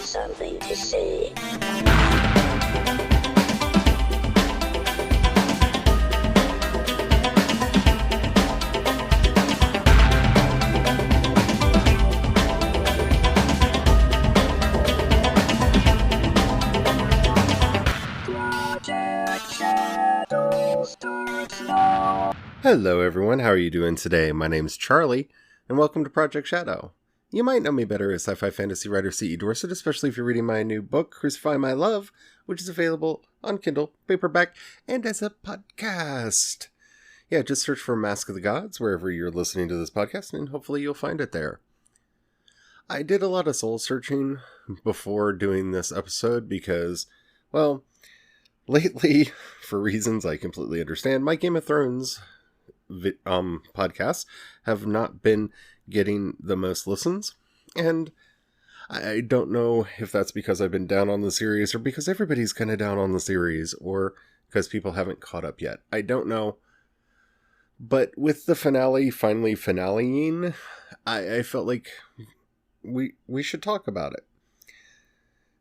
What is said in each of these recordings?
something to say. Hello everyone, how are you doing today? My name's Charlie, and welcome to Project Shadow. You might know me better as sci-fi fantasy writer C.E. Dorset, especially if you're reading my new book, Crucify My Love, which is available on Kindle, paperback, and as a podcast. Yeah, just search for Mask of the Gods wherever you're listening to this podcast, and hopefully you'll find it there. I did a lot of soul searching before doing this episode because, well, lately, for reasons I completely understand, my Game of Thrones podcasts have not been getting the most listens, and I don't know if that's because I've been down on the series or because everybody's kind of down on the series or because people haven't caught up yet. I don't know, but with the finale finally finaleing, I felt like we should talk about it.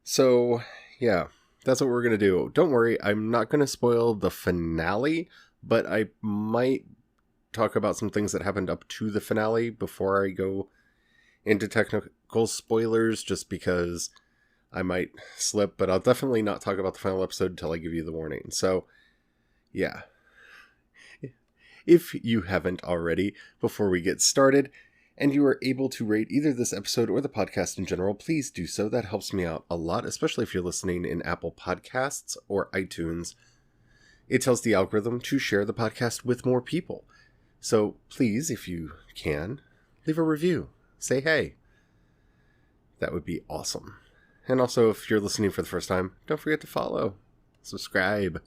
So yeah, that's what we're gonna do. Don't worry, I'm not gonna spoil the finale, but I might talk about some things that happened up to the finale before I go into technical spoilers, just because I might slip, but I'll definitely not talk about the final episode until I give you the warning. So, yeah. If you haven't already, before we get started, and you are able to rate either this episode or the podcast in general, please do so. That helps me out a lot, especially if you're listening in Apple Podcasts or iTunes. It tells the algorithm to share the podcast with more people. So please, if you can, leave a review. Say hey. That would be awesome. And also, if you're listening for the first time, don't forget to follow, subscribe,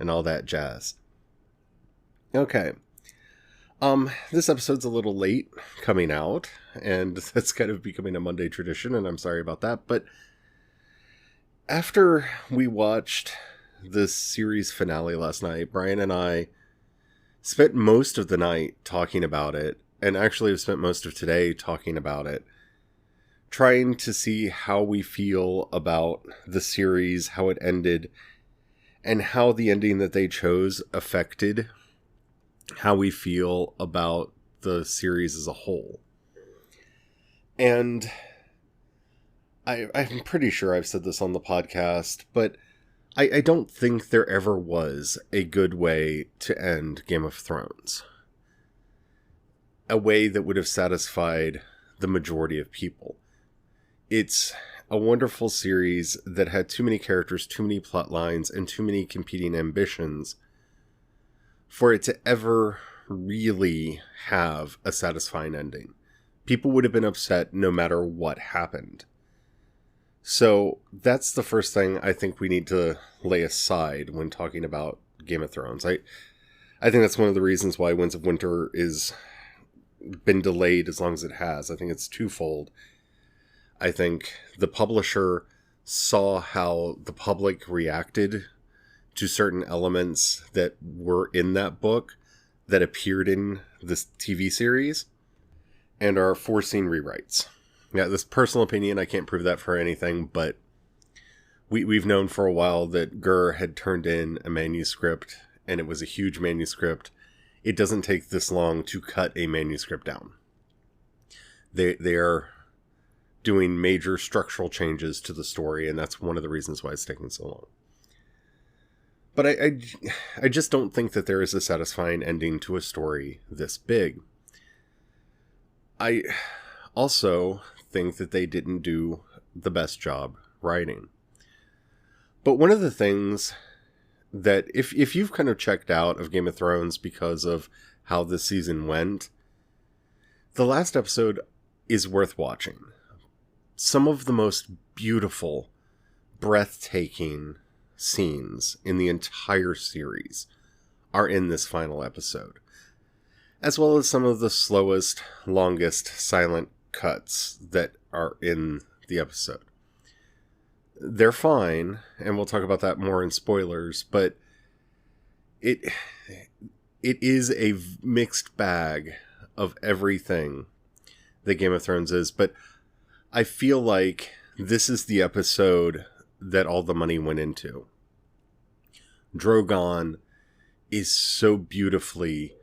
and all that jazz. Okay. This episode's a little late coming out, and that's kind of becoming a Monday tradition, and I'm sorry about that. But after we watched the series finale last night, Brian and I spent most of the night talking about it, and actually have spent most of today talking about it, trying to see how we feel about the series, how it ended, and how the ending that they chose affected how we feel about the series as a whole. And I'm pretty sure I've said this on the podcast, but I don't think there ever was a good way to end Game of Thrones. A way that would have satisfied the majority of people. It's a wonderful series that had too many characters, too many plot lines, and too many competing ambitions for it to ever really have a satisfying ending. People would have been upset no matter what happened. So that's the first thing I think we need to lay aside when talking about Game of Thrones. I think that's one of the reasons why Winds of Winter is been delayed as long as it has. I think it's twofold. I think the publisher saw how the public reacted to certain elements that were in that book that appeared in this TV series and are forcing rewrites. Yeah, this personal opinion, I can't prove that for anything, but we've known for a while that Gurr had turned in a manuscript, and it was a huge manuscript. It doesn't take this long to cut a manuscript down. They are doing major structural changes to the story, and that's one of the reasons why it's taking so long. But I just don't think that there is a satisfying ending to a story this big. I also think that they didn't do the best job writing. But one of the things that, if you've kind of checked out of Game of Thrones because of how this season went, the last episode is worth watching. Some of the most beautiful, breathtaking scenes in the entire series are in this final episode, as well as some of the slowest, longest silent cuts that are in the episode. They're fine, and we'll talk about that more in spoilers, but it is a mixed bag of everything that Game of Thrones is, but I feel like this is the episode that all the money went into. Drogon is so beautifully,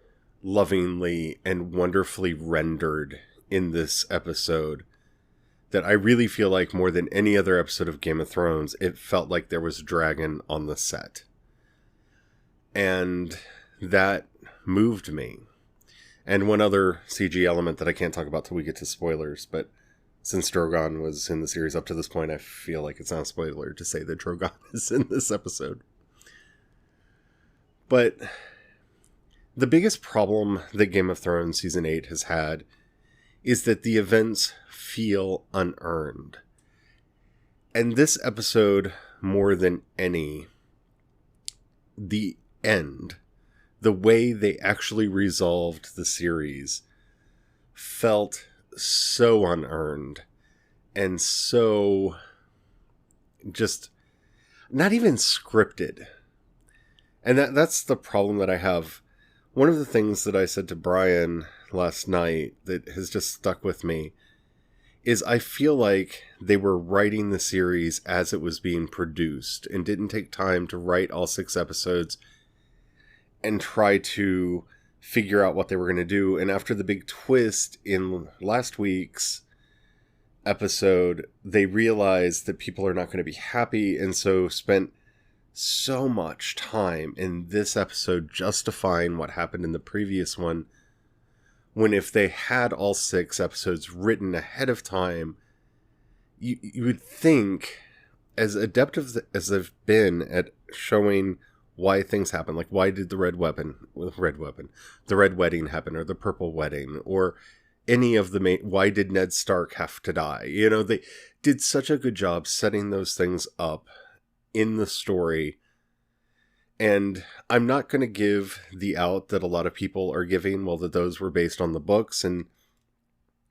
lovingly, and wonderfully rendered in this episode that I really feel like more than any other episode of Game of Thrones, it felt like there was a dragon on the set. And that moved me. And one other CG element that I can't talk about till we get to spoilers, but since Drogon was in the series up to this point, I feel like it's not a spoiler to say that Drogon is in this episode. But the biggest problem that Game of Thrones Season 8 has had is that the events feel unearned. And this episode, more than any, the end, the way they actually resolved the series, felt so unearned and so just not even scripted. And that's the problem that I have. One of the things that I said to Brian last night that has just stuck with me is I feel like they were writing the series as it was being produced and didn't take time to write all 6 episodes and try to figure out what they were going to do. And after the big twist in last week's episode, they realized that people are not going to be happy, and so spent so much time in this episode justifying what happened in the previous one, when if they had all 6 episodes written ahead of time, you would think, as adept as they've been at showing why things happen, like why did the red wedding happen, or the purple wedding, or any of the why did Ned Stark have to die? You know, they did such a good job setting those things up in the story. And I'm not going to give the out that a lot of people are giving, well, that those were based on the books, and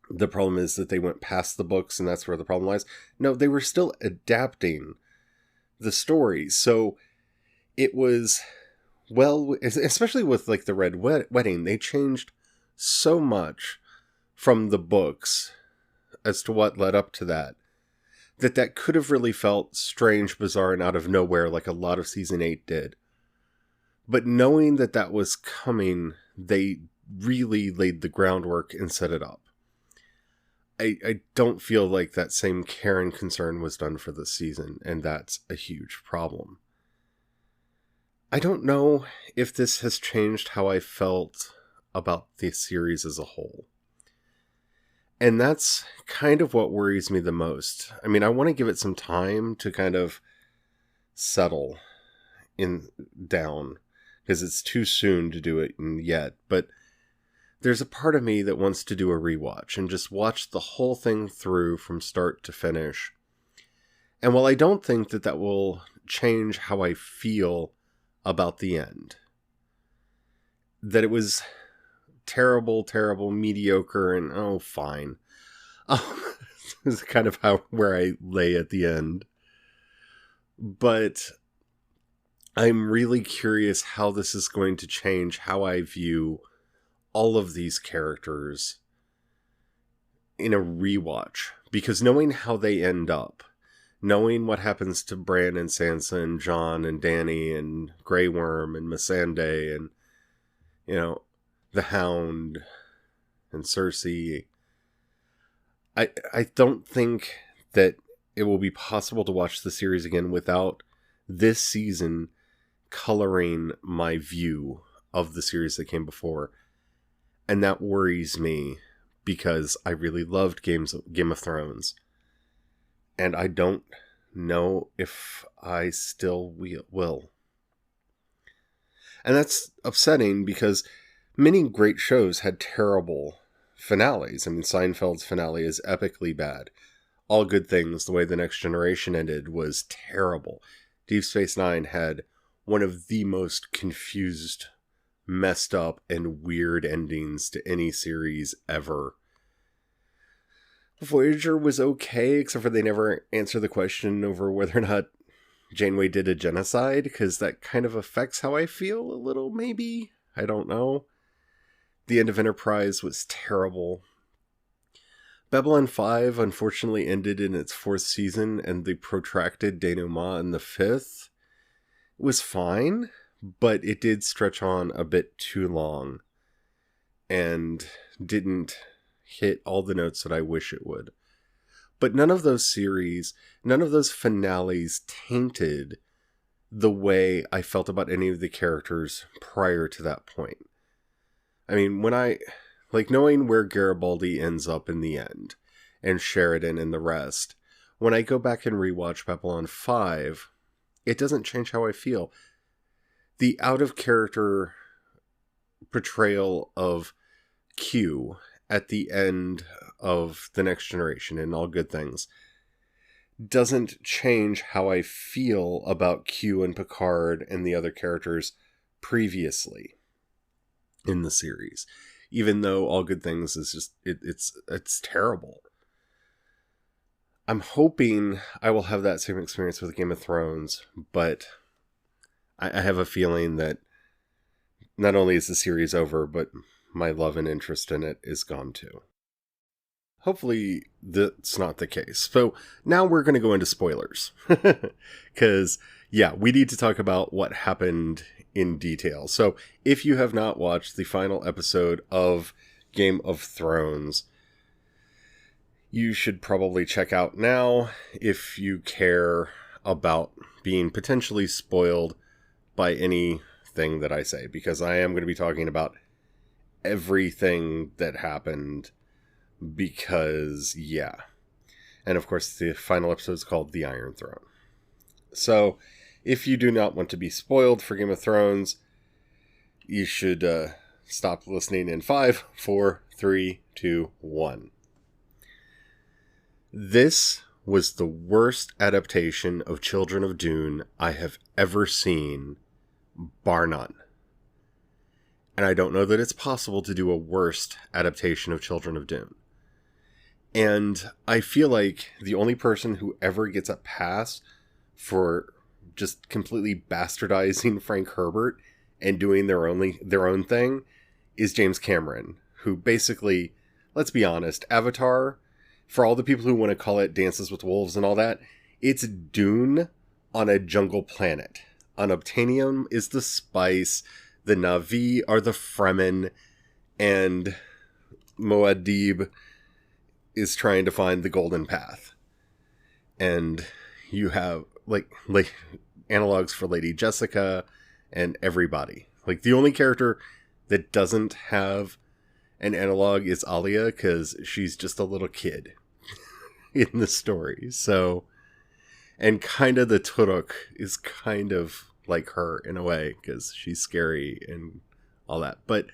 the problem is that they went past the books, and that's where the problem lies. No, they were still adapting the story. So it was, well, especially with like the Red Wedding, they changed so much from the books as to what led up to that could have really felt strange, bizarre, and out of nowhere, like a lot of Season 8 did. But knowing that that was coming, they really laid the groundwork and set it up. I don't feel like that same care and concern was done for this season, and that's a huge problem. I don't know if this has changed how I felt about the series as a whole. And that's kind of what worries me the most. I mean, I want to give it some time to kind of settle down, because it's too soon to do it yet. But there's a part of me that wants to do a rewatch and just watch the whole thing through from start to finish. And while I don't think that will change how I feel about the end, that it was terrible, mediocre, and oh, fine. This is kind of where I lay at the end. But I'm really curious how this is going to change how I view all of these characters in a rewatch. Because knowing how they end up, knowing what happens to Bran and Sansa and Jon and Dany and Grey Worm and Missandei and, you know, the Hound and Cersei, I don't think that it will be possible to watch the series again without this season coloring my view of the series that came before. And that worries me, because I really loved Game of Thrones. And I don't know if I still will. And that's upsetting, because many great shows had terrible finales. I mean, Seinfeld's finale is epically bad. All Good Things, the way The Next Generation ended, was terrible. Deep Space Nine had one of the most confused, messed up, and weird endings to any series ever. Voyager was okay, except for they never answer the question over whether or not Janeway did a genocide, because that kind of affects how I feel a little, maybe. I don't know. The end of Enterprise was terrible. Babylon 5 unfortunately ended in its 4th season, and the protracted denouement in the 5th was fine, but it did stretch on a bit too long and didn't hit all the notes that I wish it would. But none of those finales tainted the way I felt about any of the characters prior to that point. I mean, knowing where Garibaldi ends up in the end, and Sheridan and the rest, when I go back and rewatch Babylon 5, it doesn't change how I feel. The out-of-character portrayal of Q at the end of The Next Generation and All Good Things doesn't change how I feel about Q and Picard and the other characters previously in the series. Even though All Good Things is just, it's terrible. I'm hoping I will have that same experience with Game of Thrones, but I have a feeling that not only is the series over, but my love and interest in it is gone too. Hopefully that's not the case. So now we're going to go into spoilers. Because, yeah, we need to talk about what happened in detail. So if you have not watched the final episode of Game of Thrones, you should probably check out now if you care about being potentially spoiled by anything that I say. Because I am going to be talking about everything that happened. Because, yeah. And of course, the final episode is called The Iron Throne. So, if you do not want to be spoiled for Game of Thrones, you should stop listening in 5, 4, 3, 2, 1. This was the worst adaptation of Children of Dune I have ever seen, bar none. And I don't know that it's possible to do a worst adaptation of Children of Dune. And I feel like the only person who ever gets a pass for just completely bastardizing Frank Herbert and doing their own thing is James Cameron, who basically, let's be honest, Avatar, for all the people who want to call it Dances with Wolves and all that, it's Dune on a jungle planet. Unobtainium is the spice, the Na'vi are the Fremen, and Muad'Dib is trying to find the golden path. And you have like analogs for Lady Jessica and everybody. Like the only character that doesn't have an analog is Alia, because she's just a little kid in the story. So, and kind of the Turok is kind of like her in a way, because she's scary and all that. But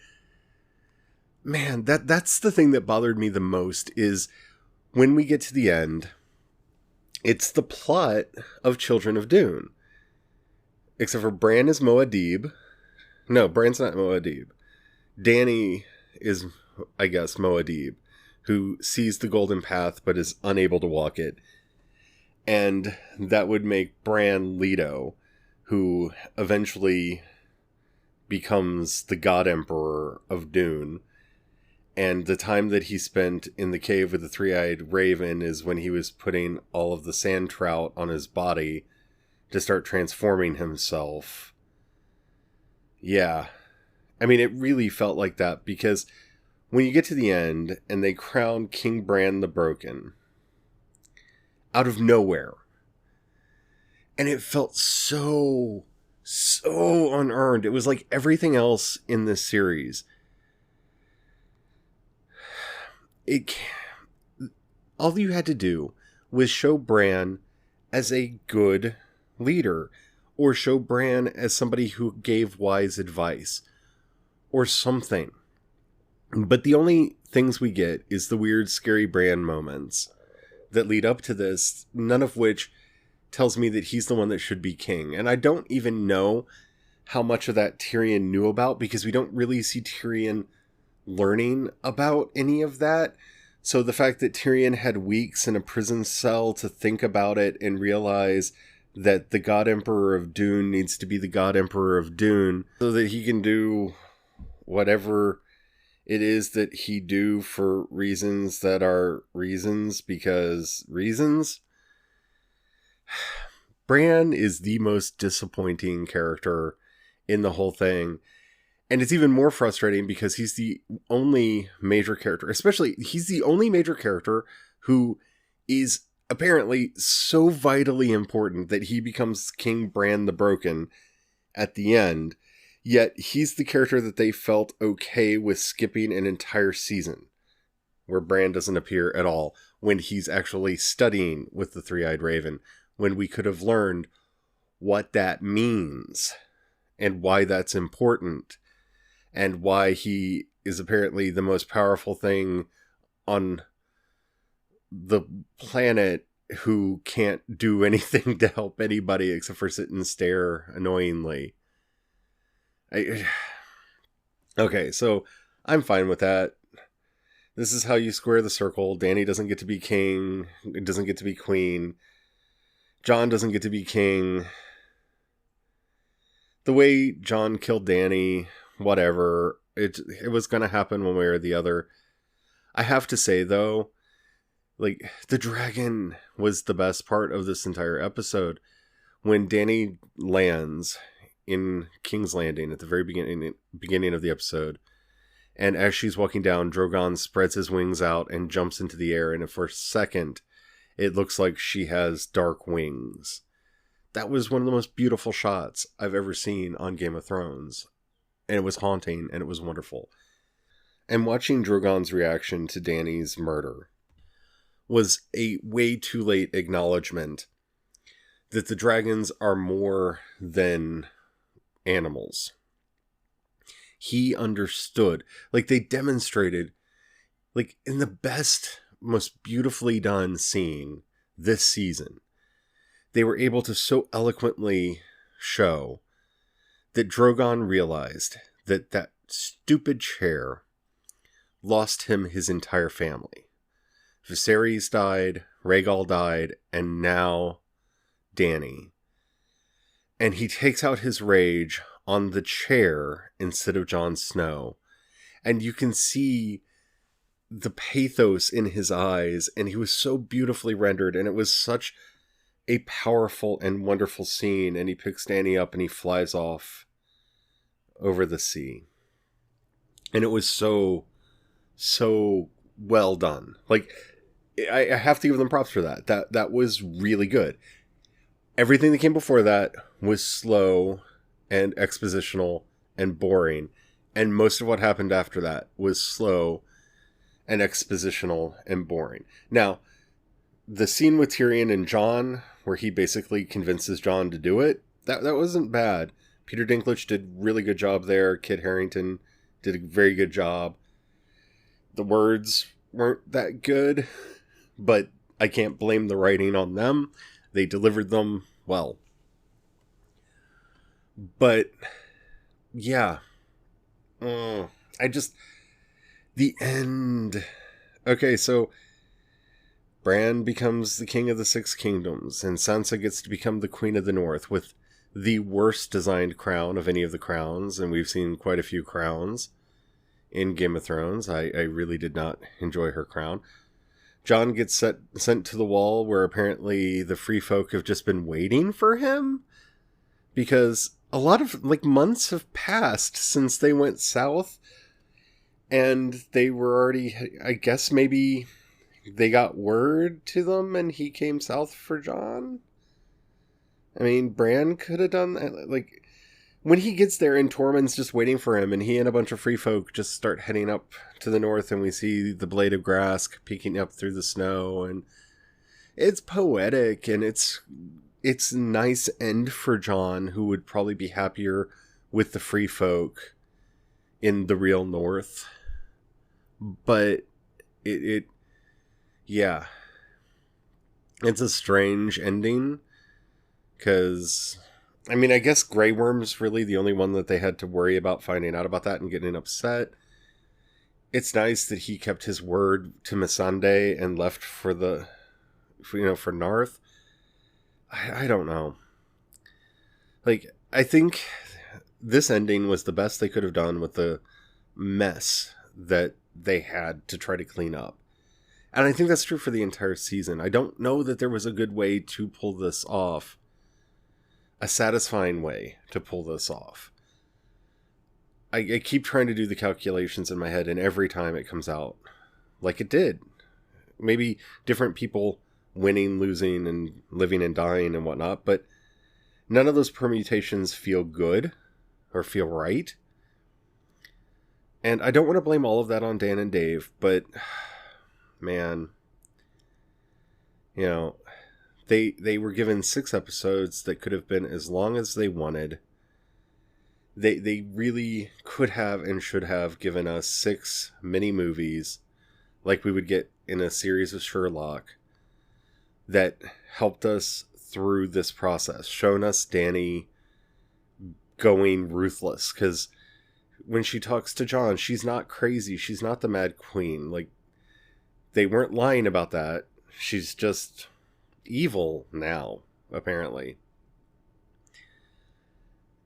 man, that's the thing that bothered me the most, is when we get to the end, it's the plot of Children of Dune. Except for Bran is Muad'Dib. No, Bran's not Muad'Dib. Dany is, I guess, Muad'Dib, who sees the golden path but is unable to walk it. And that would make Bran Leto, who eventually becomes the God Emperor of Dune. And the time that he spent in the cave with the three-eyed raven is when he was putting all of the sand trout on his body to start transforming himself. Yeah. I mean, it really felt like that, because when you get to the end and they crown King Bran the Broken out of nowhere, and it felt so unearned. It was like everything else in this series. All you had to do was show Bran as a good leader, or show Bran as somebody who gave wise advice, or something. But the only things we get is the weird, scary Bran moments that lead up to this, none of which tells me that he's the one that should be king. And I don't even know how much of that Tyrion knew about, because we don't really see Tyrion learning about any of that. So the fact that Tyrion had weeks in a prison cell to think about it and realize that the God Emperor of Dune needs to be the God Emperor of Dune so that he can do whatever it is that he do for reasons that are reasons because reasons. Bran is the most disappointing character in the whole thing. And it's even more frustrating because he's the only major character, especially he's the only major character who is apparently so vitally important that he becomes King Bran the Broken at the end. Yet he's the character that they felt okay with skipping an entire season where Bran doesn't appear at all when he's actually studying with the Three-Eyed Raven, when we could have learned what that means and why that's important and why he is apparently the most powerful thing on the planet who can't do anything to help anybody except for sit and stare annoyingly. Okay, so I'm fine with that. This is how you square the circle. Dany doesn't get to be king, doesn't get to be queen. Jon doesn't get to be king. The way Jon killed Dany, whatever, it was going to happen one way or the other. I have to say, though, like, the dragon was the best part of this entire episode. When Dany lands in King's Landing at the very beginning of the episode, and as she's walking down, Drogon spreads his wings out and jumps into the air, and for a second, it looks like she has dark wings. That was one of the most beautiful shots I've ever seen on Game of Thrones. And it was haunting, and it was wonderful. And watching Drogon's reaction to Dany's murder was a way too late acknowledgement that the dragons are more than animals. He understood. Like, they demonstrated, like, in the best, most beautifully done scene this season, they were able to so eloquently show that Drogon realized that that stupid chair lost him his entire family. Viserys died, Rhaegal died, and now Dany. And he takes out his rage on the chair instead of Jon Snow. And you can see the pathos in his eyes, and he was so beautifully rendered, and it was such a powerful and wonderful scene. And he picks Dany up and he flies off over the sea. And it was so well done. Like, I have to give them props for that. That was really good. Everything that came before that was slow and expositional and boring. And most of what happened after that was slow and expositional and boring. Now, the scene with Tyrion and Jon, where he basically convinces Jon to do it, that wasn't bad. Peter Dinklage did a really good job there. Kit Harington did a very good job. The words weren't that good, but I can't blame the writing on them. They delivered them well. But, yeah. The end. Okay, so Bran becomes the king of the Six Kingdoms, and Sansa gets to become the Queen of the North with the worst designed crown of any of the crowns, and we've seen quite a few crowns in Game of Thrones. I really did not enjoy her crown. Jon gets sent to the Wall, where apparently the Free Folk have just been waiting for him, because a lot of, like, months have passed since they went south, and they were already, I guess maybe they got word to them and he came south for Jon. I mean, Bran could have done that. Like, when he gets there and Tormund's just waiting for him, and he and a bunch of free folk just start heading up to the north, and we see the blade of grass peeking up through the snow, and it's poetic, and it's nice end for Jon, who would probably be happier with the free folk in the real north. But yeah, it's a strange ending, because, I mean, I guess Grey Worm's really the only one that they had to worry about finding out about that and getting upset. It's nice that he kept his word to Missandei and left for Narth. I don't know. Like, I think this ending was the best they could have done with the mess that they had to try to clean up. And I think that's true for the entire season. I don't know that there was a good way to pull this off. A satisfying way to pull this off. I keep trying to do the calculations in my head, and every time it comes out like it did. Maybe different people winning, losing, and living and dying and whatnot, but none of those permutations feel good or feel right. And I don't want to blame all of that on Dan and Dave, but man, you know, they were given 6 episodes that could have been as long as they wanted. They really could have and should have given us 6 mini movies like we would get in a series of Sherlock that helped us through this process, shown us Dani going ruthless, because when she talks to John, she's not crazy, she's not the Mad Queen. Like, they weren't lying about that. She's just evil now, apparently.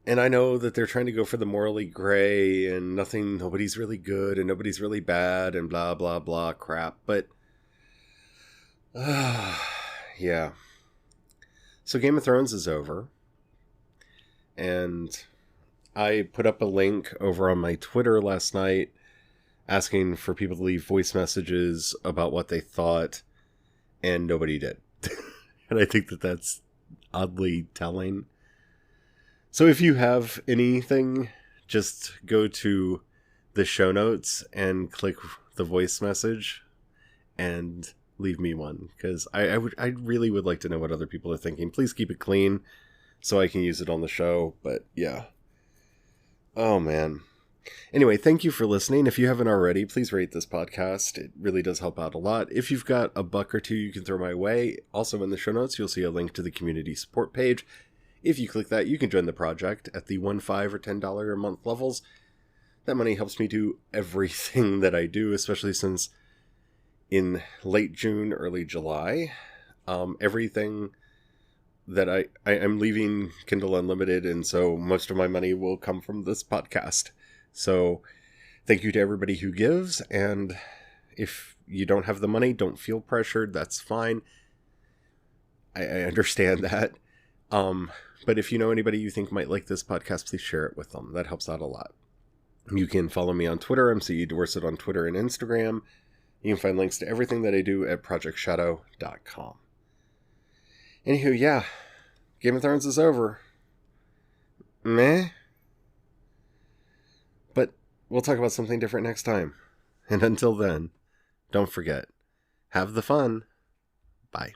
And I know that they're trying to go for the morally gray and nobody's really good and nobody's really bad and blah, blah, blah crap. But, yeah. So Game of Thrones is over. And I put up a link over on my Twitter last night asking for people to leave voice messages about what they thought. And nobody did. And I think that that's oddly telling. So if you have anything, just go to the show notes and click the voice message and leave me one. Because I really would like to know what other people are thinking. Please keep it clean so I can use it on the show. But yeah. Oh man. Anyway, thank you for listening. If you haven't already, please rate this podcast. It really does help out a lot. If you've got a buck or two you can throw my way, also in the show notes, you'll see a link to the community support page. If you click that, you can join the project at the $1, $5, or $10 a month levels. That money helps me do everything that I do, especially since in late June, early July, everything that I'm leaving Kindle Unlimited, and so most of my money will come from this podcast. So thank you to everybody who gives, and if you don't have the money, don't feel pressured. That's fine. I understand that. But if you know anybody you think might like this podcast, please share it with them. That helps out a lot. You can follow me on Twitter. I'm CE Dorset on Twitter and Instagram. You can find links to everything that I do at projectshadow.com. Anywho, yeah. Game of Thrones is over. Meh. But we'll talk about something different next time. And until then, don't forget, have the fun. Bye.